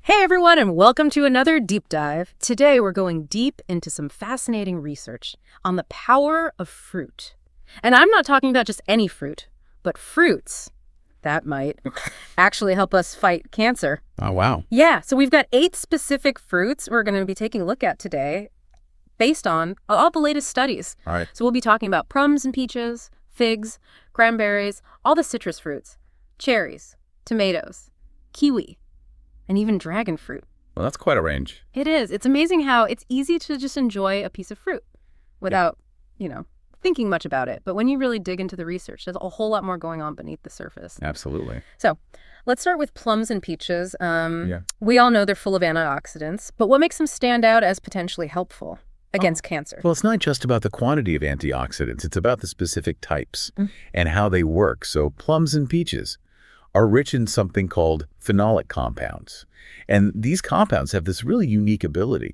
Hey everyone, and welcome to another deep dive. Today we're going deep into some fascinating research on the power of fruit. And I'm not talking about just any fruit, but fruits that might actually help us fight cancer. Oh, wow. Yeah, so we've got 8 specific fruits we're going to be taking a look at today based on all the latest studies. All right. So we'll be talking about plums and peaches, figs, cranberries, all the citrus fruits, cherries, tomatoes, kiwi, and even dragon fruit. Well, that's quite a range. It is. It's amazing how it's easy to just enjoy a piece of fruit without, thinking much about it. But when you really dig into the research, there's a whole lot more going on beneath the surface. Absolutely. So let's start with plums and peaches. We all know they're full of antioxidants, but what makes them stand out as potentially helpful against cancer? Well, it's not just about the quantity of antioxidants. It's about the specific types and how they work. So plums and peaches are rich in something called phenolic compounds. And these compounds have this really unique ability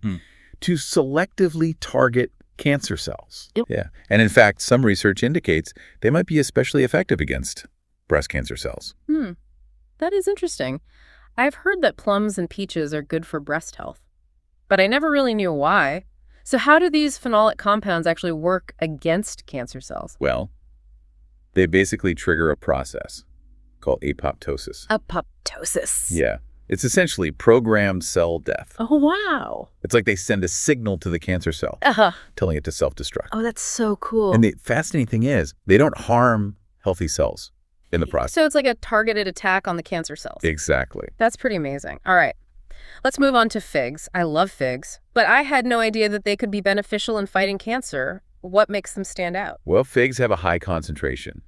to selectively target cancer cells. Yep. Yeah. And in fact, some research indicates they might be especially effective against breast cancer cells. That is interesting. I've heard that plums and peaches are good for breast health, but I never really knew why. So how do these phenolic compounds actually work against cancer cells? Well, they basically trigger a process called apoptosis. Apoptosis. Yeah. It's essentially programmed cell death. Oh, wow. It's like they send a signal to the cancer cell, telling it to self-destruct. Oh, that's so cool. And the fascinating thing is, they don't harm healthy cells in the process. So it's like a targeted attack on the cancer cells. Exactly. That's pretty amazing. All right. Let's move on to figs. I love figs, but I had no idea that they could be beneficial in fighting cancer. What makes them stand out? Well, figs have a high concentration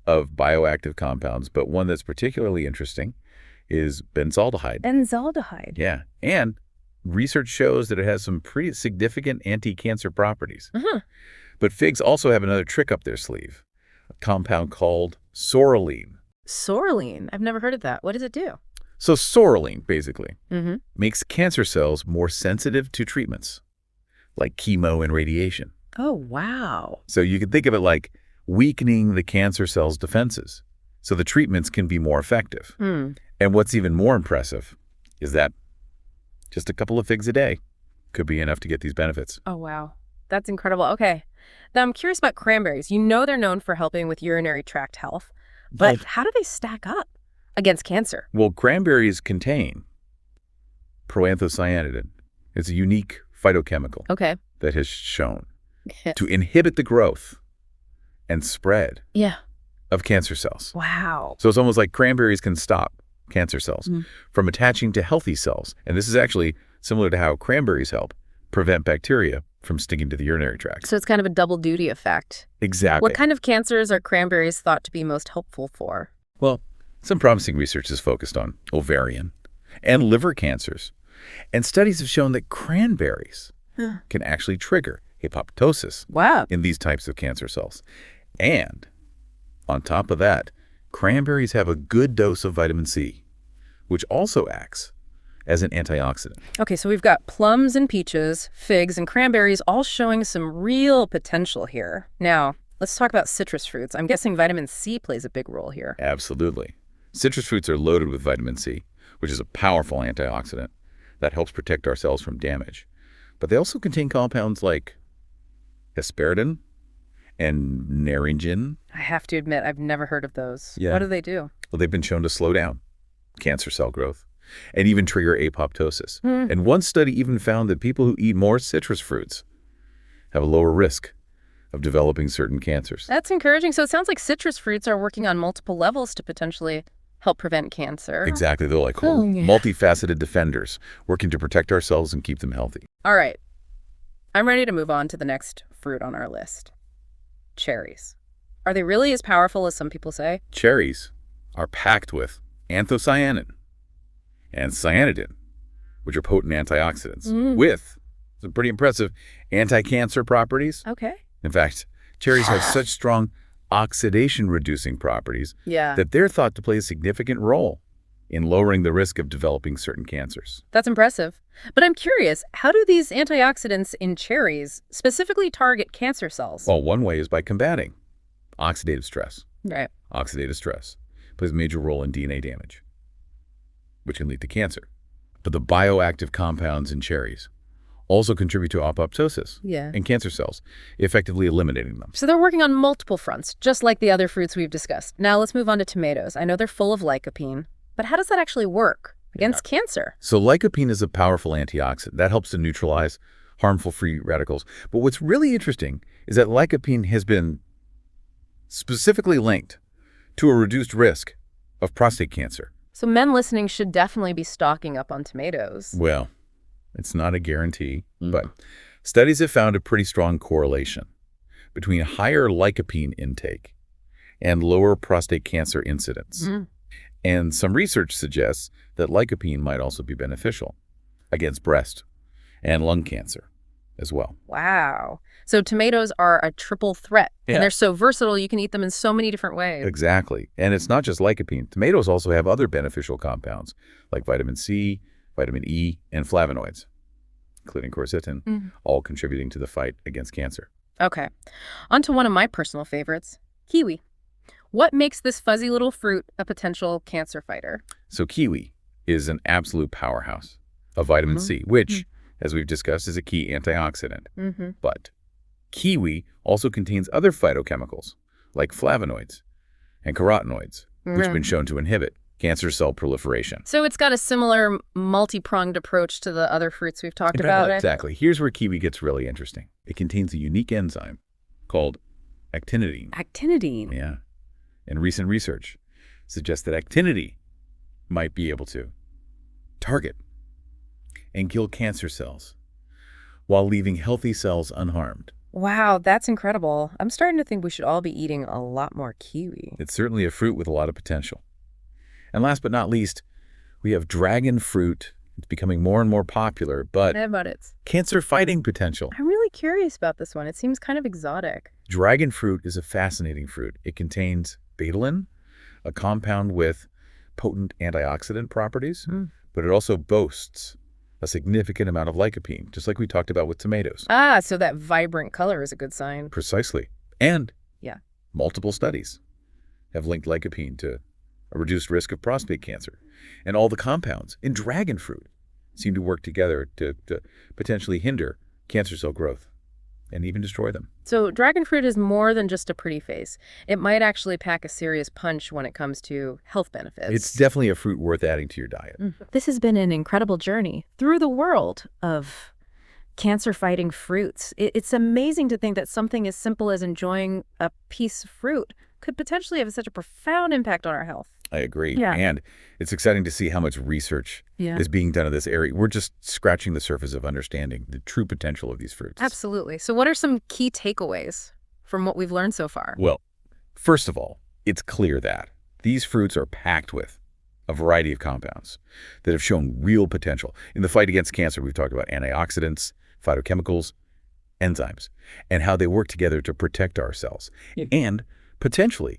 of bioactive compounds, but one that's particularly interesting is benzaldehyde. Benzaldehyde. Yeah. And research shows that it has some pretty significant anti-cancer properties. But figs also have another trick up their sleeve, a compound called psoralen. Psoralen. I've never heard of that. What does it do? So psoralen, basically, makes cancer cells more sensitive to treatments, like chemo and radiation. Oh, wow. So you can think of it like weakening the cancer cell's defenses, so the treatments can be more effective. And what's even more impressive is that just a couple of figs a day could be enough to get these benefits. Oh, wow. That's incredible. Okay. Now, I'm curious about cranberries. You know they're known for helping with urinary tract health, but how do they stack up against cancer? Well, cranberries contain proanthocyanidin. It's a unique phytochemical that has shown to inhibit the growth and spread of cancer cells. Wow. So it's almost like cranberries can stop cancer cells from attaching to healthy cells. And this is actually similar to how cranberries help prevent bacteria from sticking to the urinary tract. So it's kind of a double duty effect. Exactly. What kind of cancers are cranberries thought to be most helpful for? Well, some promising research is focused on ovarian and liver cancers. And studies have shown that cranberries can actually trigger apoptosis in these types of cancer cells. And on top of that, cranberries have a good dose of vitamin C, which also acts as an antioxidant. Okay, so we've got plums and peaches, figs, and cranberries all showing some real potential here. Now, let's talk about citrus fruits. I'm guessing vitamin C plays a big role here. Absolutely. Citrus fruits are loaded with vitamin C, which is a powerful antioxidant that helps protect our cells from damage. But they also contain compounds like hesperidin and naringin. I have to admit, I've never heard of those. Yeah. What do they do? Well, they've been shown to slow down cancer cell growth and even trigger apoptosis. And one study even found that people who eat more citrus fruits have a lower risk of developing certain cancers. That's encouraging. So it sounds like citrus fruits are working on multiple levels to potentially help prevent cancer. Exactly. They're like multifaceted defenders working to protect our cells and keep them healthy. All right. I'm ready to move on to the next fruit on our list. Cherries. Are they really as powerful as some people say? Cherries are packed with anthocyanin and cyanidin, which are potent antioxidants, with some pretty impressive anti-cancer properties. Okay. In fact, cherries have such strong oxidation-reducing properties that they're thought to play a significant role in lowering the risk of developing certain cancers. That's impressive. But I'm curious, how do these antioxidants in cherries specifically target cancer cells? Well, one way is by combating oxidative stress. Right. Oxidative stress plays a major role in DNA damage, which can lead to cancer. But the bioactive compounds in cherries also contribute to apoptosis in cancer cells, effectively eliminating them. So they're working on multiple fronts, just like the other fruits we've discussed. Now let's move on to tomatoes. I know they're full of lycopene, but how does that actually work against cancer? So lycopene is a powerful antioxidant. That helps to neutralize harmful free radicals. But what's really interesting is that lycopene has been specifically linked to a reduced risk of prostate cancer. So men listening should definitely be stocking up on tomatoes. Well, it's not a guarantee, but studies have found a pretty strong correlation between higher lycopene intake and lower prostate cancer incidence. And some research suggests that lycopene might also be beneficial against breast and lung cancer as well. Wow. So tomatoes are a triple threat, and they're so versatile you can eat them in so many different ways. Exactly. And it's not just lycopene. Tomatoes also have other beneficial compounds like vitamin C, vitamin E, and flavonoids, including quercetin, all contributing to the fight against cancer. Okay. On to one of my personal favorites, kiwi. What makes this fuzzy little fruit a potential cancer fighter? So kiwi is an absolute powerhouse of vitamin C, which, as we've discussed, is a key antioxidant. But kiwi also contains other phytochemicals like flavonoids and carotenoids, which have been shown to inhibit cancer cell proliferation. So it's got a similar multi-pronged approach to the other fruits we've talked about. Exactly. Here's where kiwi gets really interesting. It contains a unique enzyme called actinidine. Actinidine? Yeah. And recent research suggests that actinidine might be able to target and kill cancer cells while leaving healthy cells unharmed. Wow, that's incredible. I'm starting to think we should all be eating a lot more kiwi. It's certainly a fruit with a lot of potential. And last but not least, we have dragon fruit. It's becoming more and more popular, but its cancer-fighting potential. I'm really curious about this one. It seems kind of exotic. Dragon fruit is a fascinating fruit. It contains betalain, a compound with potent antioxidant properties, but it also boasts a significant amount of lycopene, just like we talked about with tomatoes. So that vibrant color is a good sign. Precisely. And multiple studies have linked lycopene to a reduced risk of prostate cancer. And all the compounds in dragon fruit seem to work together to potentially hinder cancer cell growth and even destroy them. So dragon fruit is more than just a pretty face. It might actually pack a serious punch when it comes to health benefits. It's definitely a fruit worth adding to your diet. This has been an incredible journey through the world of cancer-fighting fruits. It's amazing to think that something as simple as enjoying a piece of fruit could potentially have such a profound impact on our health. I agree. And it's exciting to see how much research is being done in this area. We're just scratching the surface of understanding the true potential of these fruits. Absolutely. So what are some key takeaways from what we've learned so far? Well, first of all, it's clear that these fruits are packed with a variety of compounds that have shown real potential. In the fight against cancer, we've talked about antioxidants, phytochemicals, enzymes, and how they work together to protect our cells and potentially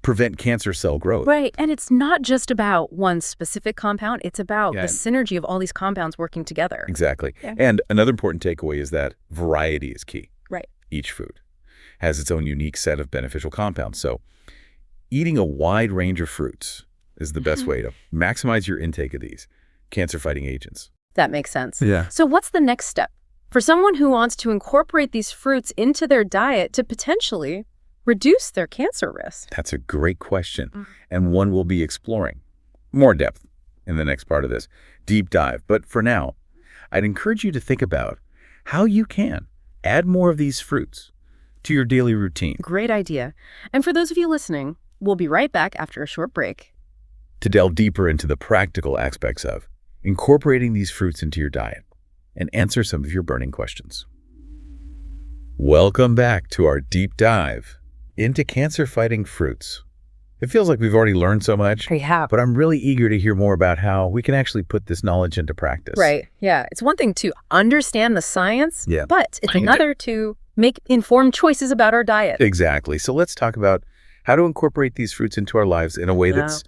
prevent cancer cell growth. Right. And it's not just about one specific compound. It's about the synergy of all these compounds working together. Exactly. And another important takeaway is that variety is key. Right. Each food has its own unique set of beneficial compounds. So eating a wide range of fruits is the best way to maximize your intake of these cancer-fighting agents. That makes sense. Yeah. So what's the next step? For someone who wants to incorporate these fruits into their diet to potentially reduce their cancer risk? That's a great question, and one we'll be exploring more depth in the next part of this deep dive. But for now, I'd encourage you to think about how you can add more of these fruits to your daily routine. Great idea. And for those of you listening, we'll be right back after a short break to delve deeper into the practical aspects of incorporating these fruits into your diet and answer some of your burning questions. Welcome back to our deep dive into cancer-fighting fruits. It feels like we've already learned so much, but I'm really eager to hear more about how we can actually put this knowledge into practice. Right. Yeah. It's one thing to understand the science, but it's another to make informed choices about our diet. Exactly. So let's talk about how to incorporate these fruits into our lives in a way that's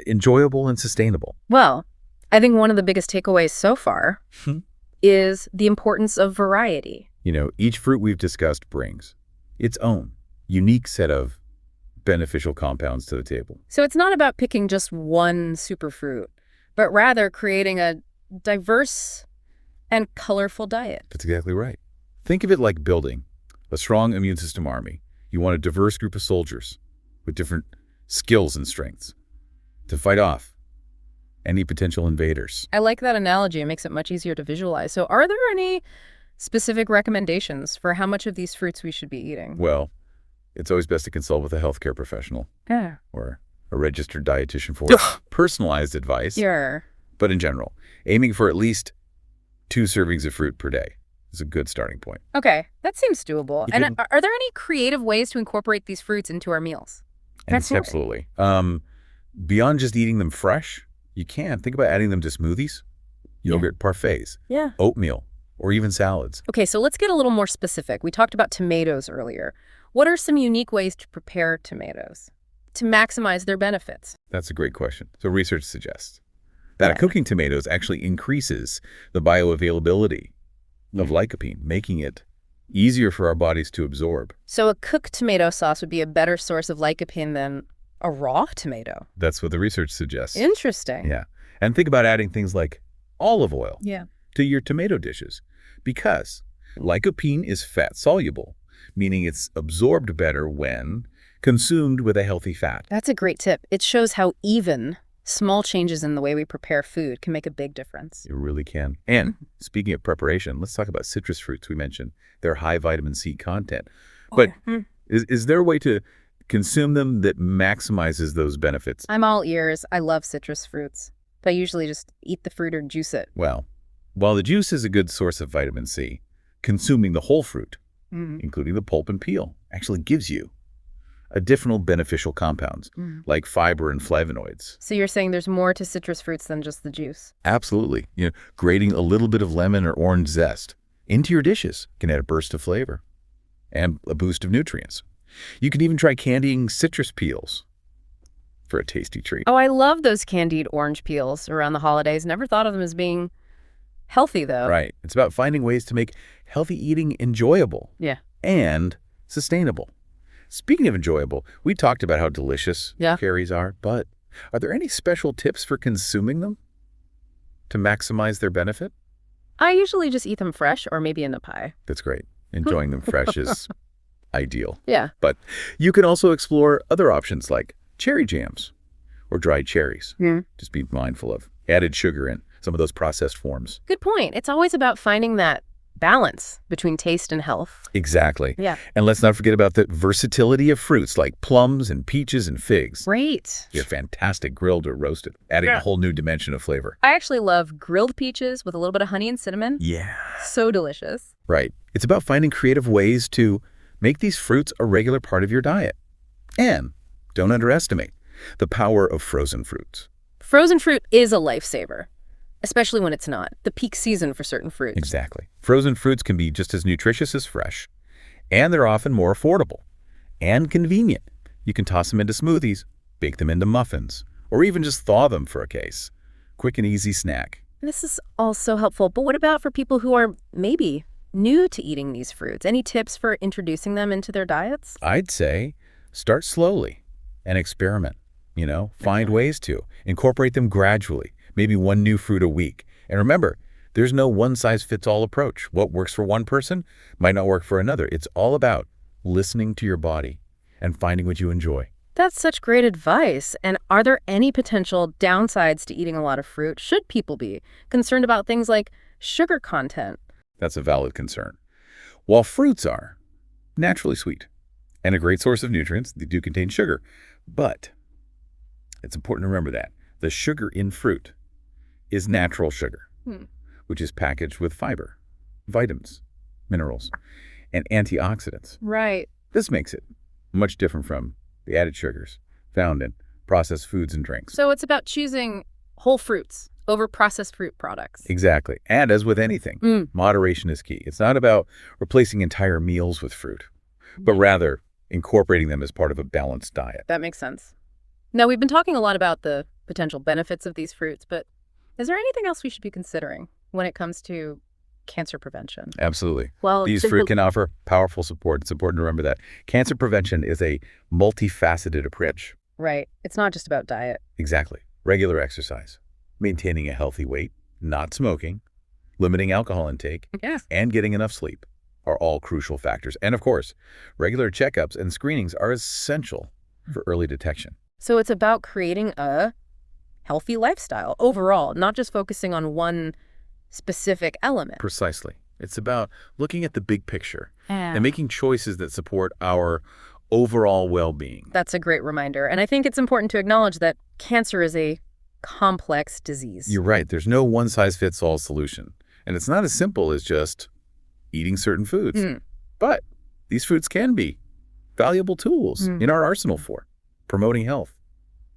enjoyable and sustainable. Well, I think one of the biggest takeaways so far is the importance of variety. You know, each fruit we've discussed brings its own unique set of beneficial compounds to the table. So it's not about picking just one superfruit, but rather creating a diverse and colorful diet. That's exactly right. Think of it like building a strong immune system army. You want a diverse group of soldiers with different skills and strengths to fight off any potential invaders. I like that analogy. It makes it much easier to visualize. So are there any specific recommendations for how much of these fruits we should be eating? Well, it's always best to consult with a healthcare professional or a registered dietitian for personalized advice. Sure. But in general, aiming for at least 2 servings of fruit per day is a good starting point. Okay, that seems doable. And are there any creative ways to incorporate these fruits into our meals? Absolutely. Beyond just eating them fresh, you can think about adding them to smoothies, yogurt parfaits, oatmeal, or even salads. Okay, so let's get a little more specific. We talked about tomatoes earlier. What are some unique ways to prepare tomatoes to maximize their benefits? That's a great question. So research suggests that cooking tomatoes actually increases the bioavailability of lycopene, making it easier for our bodies to absorb. So a cooked tomato sauce would be a better source of lycopene than a raw tomato. That's what the research suggests. Interesting. Yeah. And think about adding things like olive oil to your tomato dishes, because lycopene is fat soluble, meaning it's absorbed better when consumed with a healthy fat. That's a great tip. It shows how even small changes in the way we prepare food can make a big difference. It really can. And speaking of preparation, let's talk about citrus fruits. We mentioned their high vitamin C content. But is there a way to consume them that maximizes those benefits? I'm all ears. I love citrus fruits. But I usually just eat the fruit or juice it. Well, while the juice is a good source of vitamin C, consuming the whole fruit, including the pulp and peel, actually gives you additional beneficial compounds like fiber and flavonoids. So you're saying there's more to citrus fruits than just the juice? Absolutely. Grating a little bit of lemon or orange zest into your dishes can add a burst of flavor and a boost of nutrients. You can even try candying citrus peels for a tasty treat. Oh, I love those candied orange peels around the holidays. Never thought of them as being healthy, though. Right. It's about finding ways to make healthy eating enjoyable and sustainable. Speaking of enjoyable, we talked about how delicious cherries are, but are there any special tips for consuming them to maximize their benefit? I usually just eat them fresh or maybe in a pie. That's great. Enjoying them fresh is ideal. Yeah. But you can also explore other options like cherry jams or dried cherries. Just be mindful of added sugar in some of those processed forms. Good point. It's always about finding that balance between taste and health. Exactly. Yeah. And let's not forget about the versatility of fruits like plums and peaches and figs. Great. They're fantastic grilled or roasted, adding a whole new dimension of flavor. I actually love grilled peaches with a little bit of honey and cinnamon. Yeah. So delicious. Right. It's about finding creative ways to make these fruits a regular part of your diet. And don't underestimate the power of frozen fruits. Frozen fruit is a lifesaver, especially when it's not the peak season for certain fruits. Exactly. Frozen fruits can be just as nutritious as fresh, and they're often more affordable and convenient. You can toss them into smoothies, bake them into muffins, or even just thaw them for a case. Quick and easy snack. This is all so helpful, but what about for people who are maybe new to eating these fruits? Any tips for introducing them into their diets? I'd say start slowly and experiment. Find ways to incorporate them gradually, maybe one new fruit a week. And remember, there's no one-size-fits-all approach. What works for one person might not work for another. It's all about listening to your body and finding what you enjoy. That's such great advice. And are there any potential downsides to eating a lot of fruit? Should people be concerned about things like sugar content? That's a valid concern. While fruits are naturally sweet and a great source of nutrients, they do contain sugar. But it's important to remember that the sugar in fruit is natural sugar, which is packaged with fiber, vitamins, minerals, and antioxidants. Right. This makes it much different from the added sugars found in processed foods and drinks. So it's about choosing whole fruits over processed fruit products. Exactly. And as with anything, moderation is key. It's not about replacing entire meals with fruit, but rather incorporating them as part of a balanced diet. That makes sense. Now, we've been talking a lot about the potential benefits of these fruits, but is there anything else we should be considering when it comes to cancer prevention? Absolutely. Well, these fruit can offer powerful support. It's important to remember that. Cancer prevention is a multifaceted approach. Right. It's not just about diet. Exactly. Regular exercise, maintaining a healthy weight, not smoking, limiting alcohol intake, Yeah. and getting enough sleep are all crucial factors. And of course, regular checkups and screenings are essential for early detection. So it's about creating a healthy lifestyle overall, not just focusing on one specific element. Precisely. It's about looking at the big picture and making choices that support our overall well-being. That's a great reminder. And I think it's important to acknowledge that cancer is a complex disease. You're right. There's no one-size-fits-all solution. And it's not as simple as just eating certain foods. But these foods can be valuable tools in our arsenal for promoting health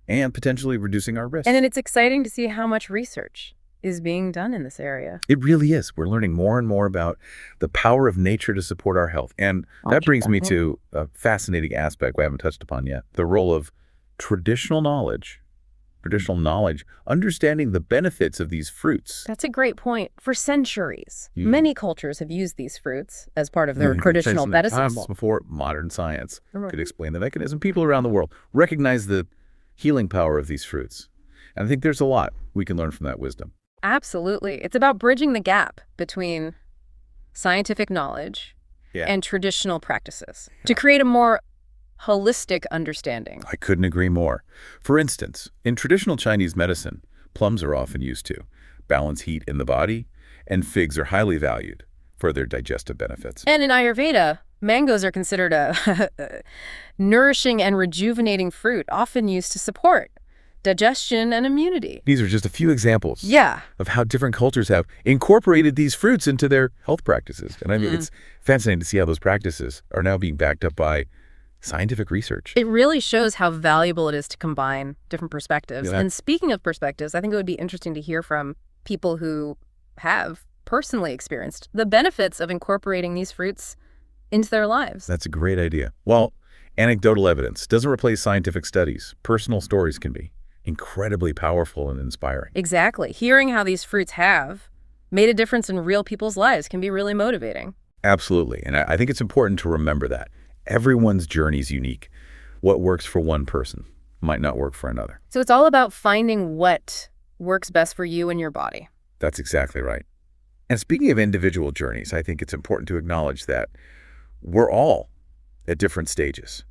and potentially reducing our risk. And then it's exciting to see how much research is being done in this area. It really is. We're learning more and more about the power of nature to support our health. And that brings me to a fascinating aspect we haven't touched upon yet, the role of traditional knowledge, understanding the benefits of these fruits. That's a great point. For centuries, many cultures have used these fruits as part of their traditional medicine. Before modern science could explain the mechanism, people around the world recognize the healing power of these fruits. And I think there's a lot we can learn from that wisdom. Absolutely. It's about bridging the gap between scientific knowledge and traditional practices to create a more holistic understanding. I couldn't agree more. For instance, in traditional Chinese medicine, plums are often used to balance heat in the body, and figs are highly valued for their digestive benefits. And in Ayurveda, mangoes are considered a nourishing and rejuvenating fruit, often used to support digestion and immunity. These are just a few examples of how different cultures have incorporated these fruits into their health practices. And I mean, it's fascinating to see how those practices are now being backed up by scientific research. It really shows how valuable it is to combine different perspectives. And speaking of perspectives, I think it would be interesting to hear from people who have personally experienced the benefits of incorporating these fruits into their lives. That's a great idea. Well, anecdotal evidence doesn't replace scientific studies. Personal stories can be incredibly powerful and inspiring. Exactly. Hearing how these fruits have made a difference in real people's lives can be really motivating. Absolutely. And I think it's important to remember that. Everyone's journey is unique. What works for one person might not work for another. So it's all about finding what works best for you and your body. That's exactly right. And speaking of individual journeys, I think it's important to acknowledge that we're all at different stages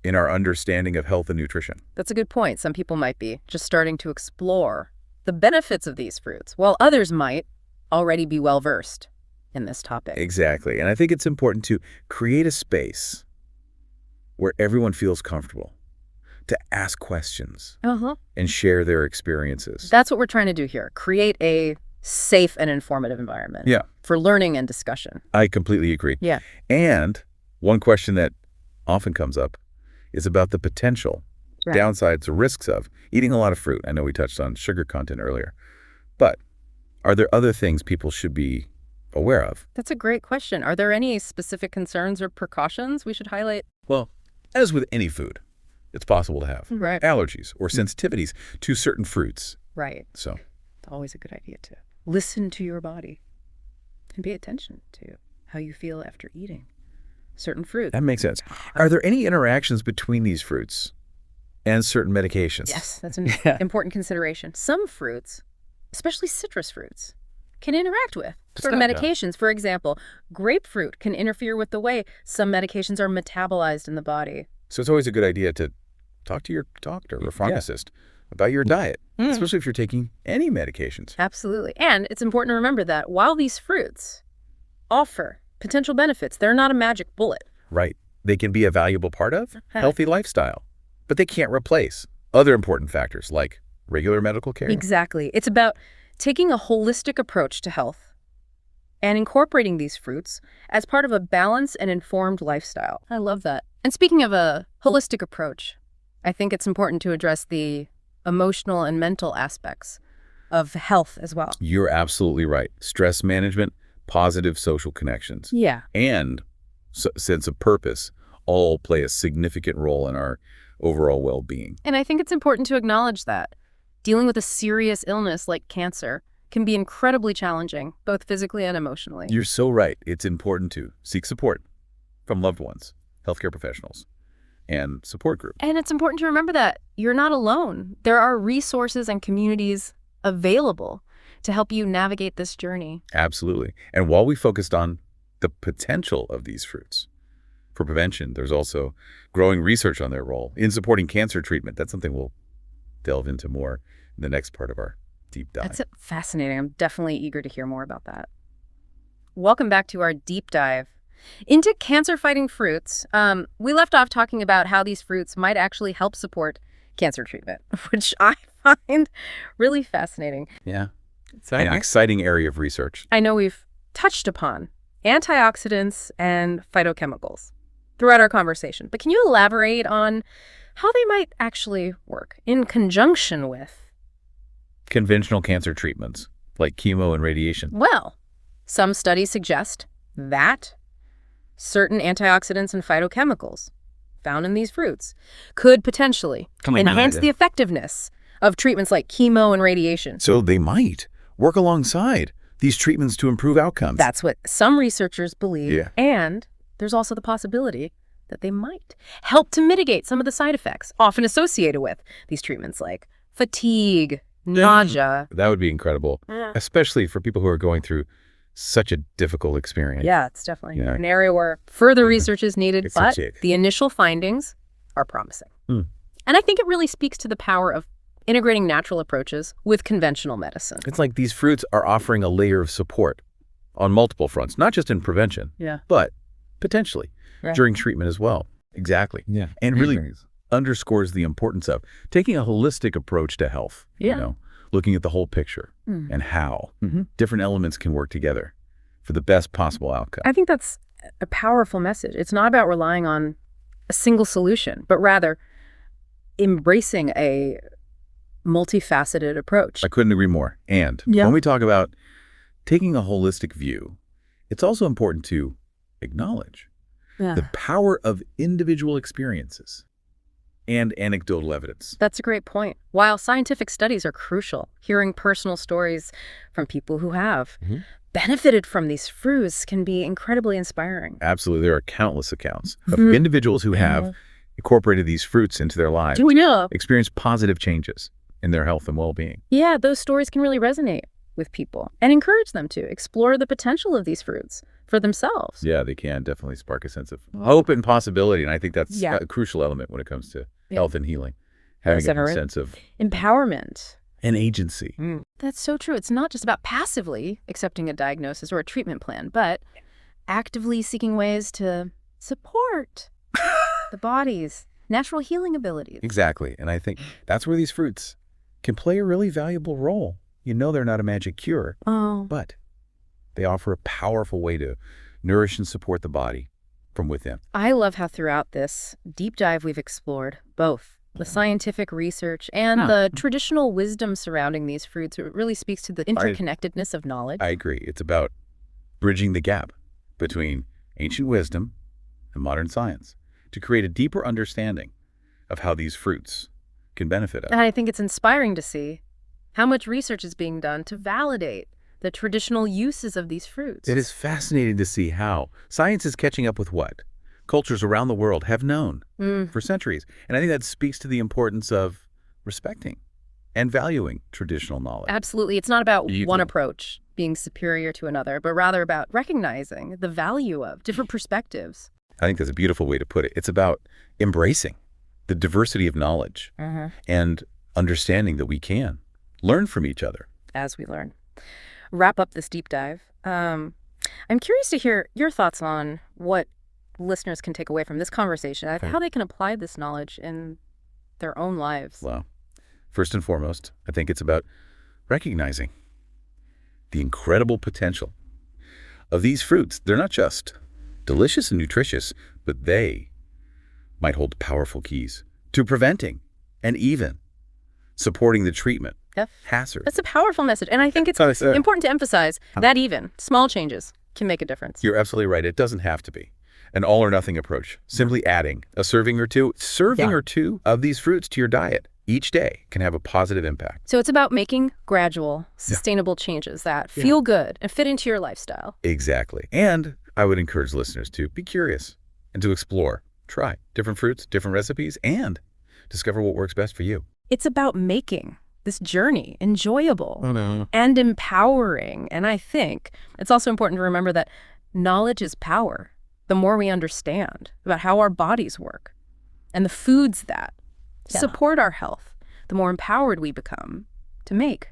in our understanding of health and nutrition. That's a good point. Some people might be just starting to explore the benefits of these fruits, while others might already be well-versed in this topic. Exactly. And I think it's important to create a space where everyone feels comfortable to ask questions and share their experiences. That's what we're trying to do here. Create a safe and informative environment for learning and discussion. I completely agree. And one question that often comes up is about the potential downsides or risks of eating a lot of fruit. I know we touched on sugar content earlier, but are there other things people should be aware of? That's a great question. Are there any specific concerns or precautions we should highlight? Well, as with any food, it's possible to have allergies or sensitivities to certain fruits. So it's always a good idea to listen to your body and pay attention to how you feel after eating certain fruits. That makes sense. Are there any interactions between these fruits and certain medications? Yes, that's an important consideration. Some fruits, especially citrus fruits, can interact with certain medications. For example, grapefruit can interfere with the way some medications are metabolized in the body. So it's always a good idea to talk to your doctor or pharmacist about your diet, especially if you're taking any medications. Absolutely. And it's important to remember that while these fruits offer potential benefits, they're not a magic bullet. Right. They can be a valuable part of healthy lifestyle, but they can't replace other important factors like regular medical care. Exactly. It's about taking a holistic approach to health and incorporating these fruits as part of a balanced and informed lifestyle. I love that. And speaking of a holistic approach, I think it's important to address the emotional and mental aspects of health as well. You're absolutely right. Stress management, positive social connections, and sense of purpose all play a significant role in our overall well-being. And I think it's important to acknowledge that dealing with a serious illness like cancer can be incredibly challenging, both physically and emotionally. You're so right. It's important to seek support from loved ones, healthcare professionals, and support groups. And it's important to remember that you're not alone. There are resources and communities available to help you navigate this journey. Absolutely. And while we focused on the potential of these fruits for prevention, there's also growing research on their role in supporting cancer treatment. That's something we'll delve into more in the next part of our deep dive. That's fascinating. I'm definitely eager to hear more about that. Welcome back to our deep dive into cancer-fighting fruits. We left off talking about how these fruits might actually help support cancer treatment, which I find really fascinating. Yeah, it's an exciting area of research. I know we've touched upon antioxidants and phytochemicals throughout our conversation, but can you elaborate on how they might actually work in conjunction with conventional cancer treatments like chemo and radiation? Well, some studies suggest that certain antioxidants and phytochemicals found in these fruits could potentially enhance the effectiveness of treatments like chemo and radiation. So they might work alongside these treatments to improve outcomes. That's what some researchers believe. Yeah. And there's also the possibility that they might help to mitigate some of the side effects often associated with these treatments, like fatigue, nausea. That would be incredible, especially for people who are going through such a difficult experience. Yeah, it's definitely an area where further research is needed, but the initial findings are promising. And I think it really speaks to the power of integrating natural approaches with conventional medicine. It's like these fruits are offering a layer of support on multiple fronts, not just in prevention, but potentially during treatment as well. Exactly. Yeah. And really underscores the importance of taking a holistic approach to health, you know, looking at the whole picture and how different elements can work together for the best possible outcome. I think that's a powerful message. It's not about relying on a single solution, but rather embracing a multifaceted approach. I couldn't agree more. And when we talk about taking a holistic view, it's also important to acknowledge the power of individual experiences and anecdotal evidence. That's a great point. While scientific studies are crucial, hearing personal stories from people who have benefited from these fruits can be incredibly inspiring. Absolutely. There are countless accounts of individuals who have incorporated these fruits into their lives, experienced positive changes in their health and well-being. Yeah, those stories can really resonate with people and encourage them to explore the potential of these fruits for themselves. Yeah, they can definitely spark a sense of hope and possibility. And I think that's a crucial element when it comes to health and healing, having a sense of empowerment and agency. That's so true. It's not just about passively accepting a diagnosis or a treatment plan, but actively seeking ways to support the body's natural healing abilities. Exactly. And I think that's where these fruits can play a really valuable role. You know, they're not a magic cure, but they offer a powerful way to nourish and support the body from within. I love how throughout this deep dive we've explored both the scientific research and the traditional wisdom surrounding these fruits. It really speaks to the interconnectedness of knowledge. I agree. It's about bridging the gap between ancient wisdom and modern science to create a deeper understanding of how these fruits can benefit us. And I think it's inspiring to see how much research is being done to validate the traditional uses of these fruits. It is fascinating to see how science is catching up with what cultures around the world have known for centuries. And I think that speaks to the importance of respecting and valuing traditional knowledge. Absolutely. It's not about one approach being superior to another, but rather about recognizing the value of different perspectives. I think that's a beautiful way to put it. It's about embracing the diversity of knowledge and understanding that we can learn from each other. As we learn. Wrap up this deep dive. I'm curious to hear your thoughts on what listeners can take away from this conversation, how they can apply this knowledge in their own lives. Well, first and foremost, I think it's about recognizing the incredible potential of these fruits. They're not just delicious and nutritious, but they might hold powerful keys to preventing and even supporting the treatment. Hazard. That's a powerful message. And I think it's important to emphasize that even small changes can make a difference. You're absolutely right. It doesn't have to be an all or nothing approach. Simply adding a serving or two of these fruits to your diet each day can have a positive impact. So it's about making gradual, sustainable changes that feel good and fit into your lifestyle. Exactly. And I would encourage listeners to be curious and to explore, try different fruits, different recipes, and discover what works best for you. It's about making this journey enjoyable Oh, no. and empowering. And I think it's also important to remember that knowledge is power. The more we understand about how our bodies work and the foods that support our health, the more empowered we become to make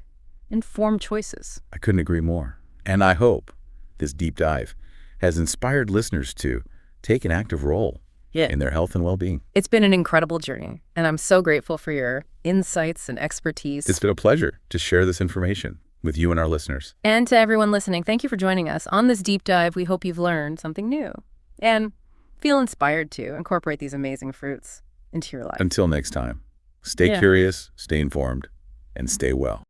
informed choices. I couldn't agree more. And I hope this deep dive has inspired listeners to take an active role in their health and well-being. It's been an incredible journey, and I'm so grateful for your insights and expertise. It's been a pleasure to share this information with you and our listeners. And to everyone listening, thank you for joining us. On this deep dive, we hope you've learned something new and feel inspired to incorporate these amazing fruits into your life. Until next time, stay curious, stay informed, and stay well.